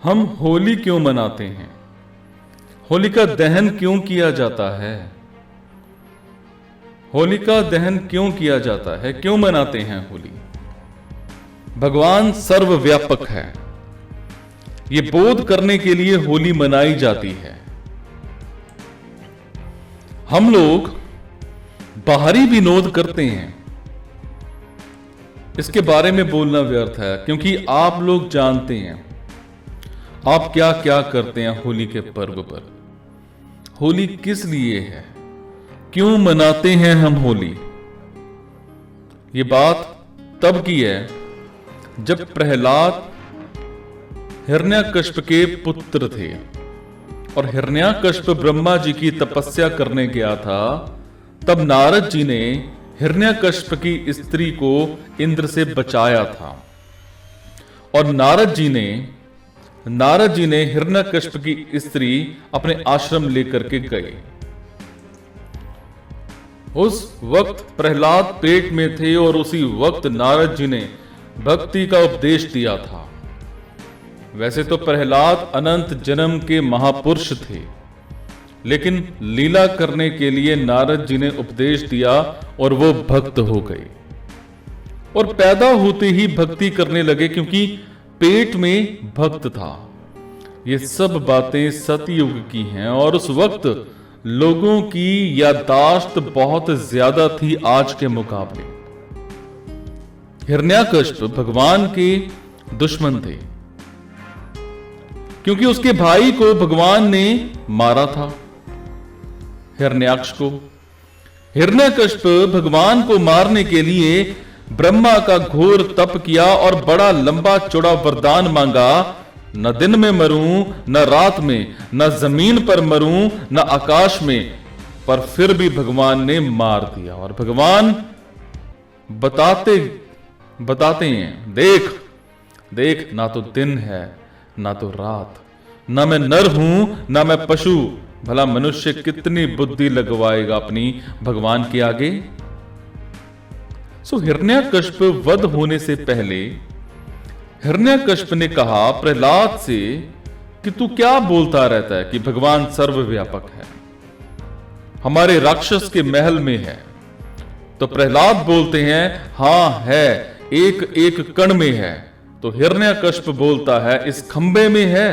हम होली क्यों मनाते हैं? होलिका दहन क्यों किया जाता है? होलिका दहन क्यों किया जाता है? क्यों मनाते हैं होली? भगवान सर्वव्यापक है, ये बोध करने के लिए होली मनाई जाती है। हम लोग बाहरी विनोद करते हैं, इसके बारे में बोलना व्यर्थ है, क्योंकि आप लोग जानते हैं आप क्या क्या करते हैं होली के पर्व पर। होली किस लिए है, क्यों मनाते हैं हम होली? ये बात तब की है जब प्रहलाद हिरण्यकश्यप के पुत्र थे और हिरण्यकश्यप ब्रह्मा जी की तपस्या करने गया था। तब नारद जी ने हिरण्यकश्यप की स्त्री को इंद्र से बचाया था और नारद जी ने हिरण्यकश्यप की स्त्री अपने आश्रम लेकर के गए। उस वक्त प्रहलाद पेट में थे और उसी वक्त नारद जी ने भक्ति का उपदेश दिया था। वैसे तो प्रहलाद अनंत जन्म के महापुरुष थे, लेकिन लीला करने के लिए नारद जी ने उपदेश दिया और वो भक्त हो गए और पैदा होते ही भक्ति करने लगे, क्योंकि पेट में भक्त था। ये सब बातें सतयुग की हैं और उस वक्त लोगों की याददाश्त बहुत ज्यादा थी आज के मुकाबले। हिरण्यकश्यप भगवान के दुश्मन थे, क्योंकि उसके भाई को भगवान ने मारा था, हिरण्याक्ष को। हिरण्यकश्यप भगवान को मारने के लिए ब्रह्मा का घोर तप किया और बड़ा लंबा चौड़ा वरदान मांगा, न दिन में मरूं, न रात में, न जमीन पर मरूं, न आकाश में। पर फिर भी भगवान ने मार दिया और भगवान बताते हैं, देख देख, ना तो दिन है ना तो रात, ना मैं नर हूं ना मैं पशु। भला मनुष्य कितनी बुद्धि लगवाएगा अपनी भगवान के आगे। सो हिरण्यकश्यप वध होने से पहले हिरण्यकश्यप ने कहा प्रहलाद से कि तू क्या बोलता रहता है कि भगवान सर्वव्यापक है, हमारे राक्षस के महल में है। तो प्रहलाद बोलते हैं हां है, एक एक कण में है। तो हिरण्यकश्यप बोलता है इस खंबे में है।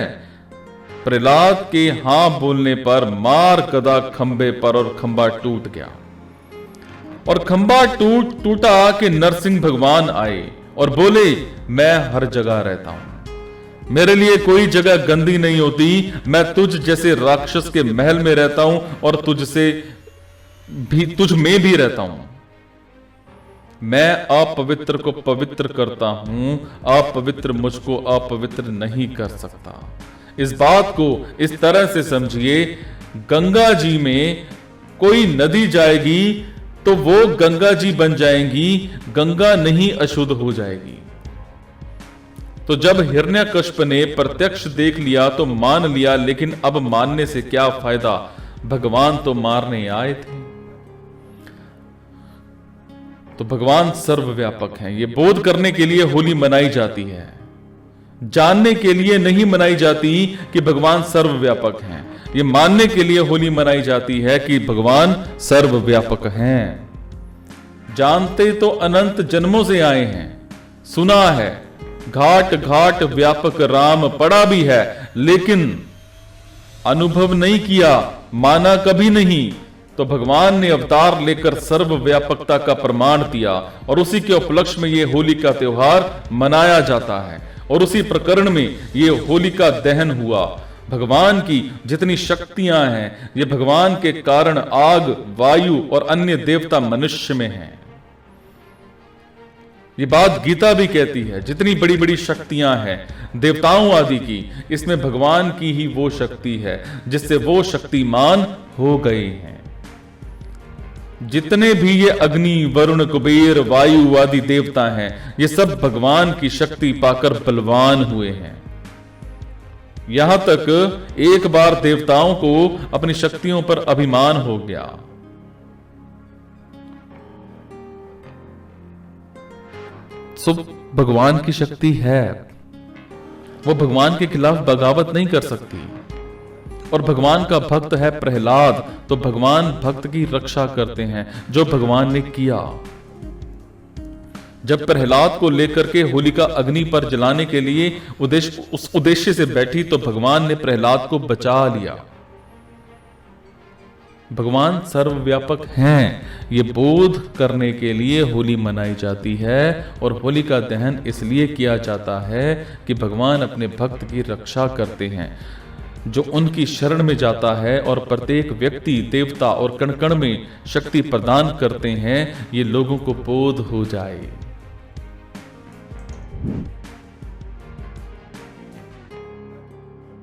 प्रहलाद के हां बोलने पर मार कदा खंबे पर और खंबा टूट गया और खंबा टूटा कि नरसिंह भगवान आए और बोले मैं हर जगह रहता हूं, मेरे लिए कोई जगह गंदी नहीं होती, मैं तुझ जैसे राक्षस के महल में रहता हूं और तुझ में भी रहता हूं। मैं अपवित्र को पवित्र करता हूं, अपवित्र मुझको अपवित्र नहीं कर सकता। इस बात को इस तरह से समझिए, गंगा जी में कोई नदी जाएगी तो वो गंगा जी बन जाएंगी, गंगा नहीं अशुद्ध हो जाएगी। तो जब हिरण्यकश्यप ने प्रत्यक्ष देख लिया तो मान लिया, लेकिन अब मानने से क्या फायदा, भगवान तो मारने आए थे। तो भगवान सर्वव्यापक हैं, ये बोध करने के लिए होली मनाई जाती है, जानने के लिए नहीं मनाई जाती कि भगवान सर्वव्यापक हैं। ये मानने के लिए होली मनाई जाती है कि भगवान सर्वव्यापक हैं। जानते तो अनंत जन्मों से आए हैं, सुना है घाट घाट व्यापक राम पड़ा भी है, लेकिन अनुभव नहीं किया, माना कभी नहीं। तो भगवान ने अवतार लेकर सर्वव्यापकता का प्रमाण दिया और उसी के उपलक्ष्य में यह होली का त्योहार मनाया जाता है और उसी प्रकरण में यह होलिका दहन हुआ। भगवान की जितनी शक्तियां हैं, ये भगवान के कारण आग, वायु और अन्य देवता मनुष्य में हैं। ये बात गीता भी कहती है, जितनी बड़ी बड़ी शक्तियां हैं देवताओं आदि की, इसमें भगवान की ही वो शक्ति है जिससे वो शक्तिमान हो गए हैं। जितने भी ये अग्नि, वरुण, कुबेर, वायु आदि देवता हैं, ये सब भगवान की शक्ति पाकर बलवान हुए हैं। यहां तक एक बार देवताओं को अपनी शक्तियों पर अभिमान हो गया। सो भगवान की शक्ति है, वो भगवान के खिलाफ बगावत नहीं कर सकती। और भगवान का भक्त है प्रहलाद, तो भगवान भक्त की रक्षा करते हैं, जो भगवान ने किया। जब प्रहलाद को लेकर के होलिका अग्नि पर जलाने के लिए उस उद्देश्य से बैठी, तो भगवान ने प्रहलाद को बचा लिया। भगवान सर्वव्यापक हैं, ये बोध करने के लिए होली मनाई जाती है। और होली का दहन इसलिए किया जाता है कि भगवान अपने भक्त की रक्षा करते हैं, जो उनकी शरण में जाता है। और प्रत्येक व्यक्ति, देवता और कण कण में शक्ति प्रदान करते हैं, ये लोगों को बोध हो जाए।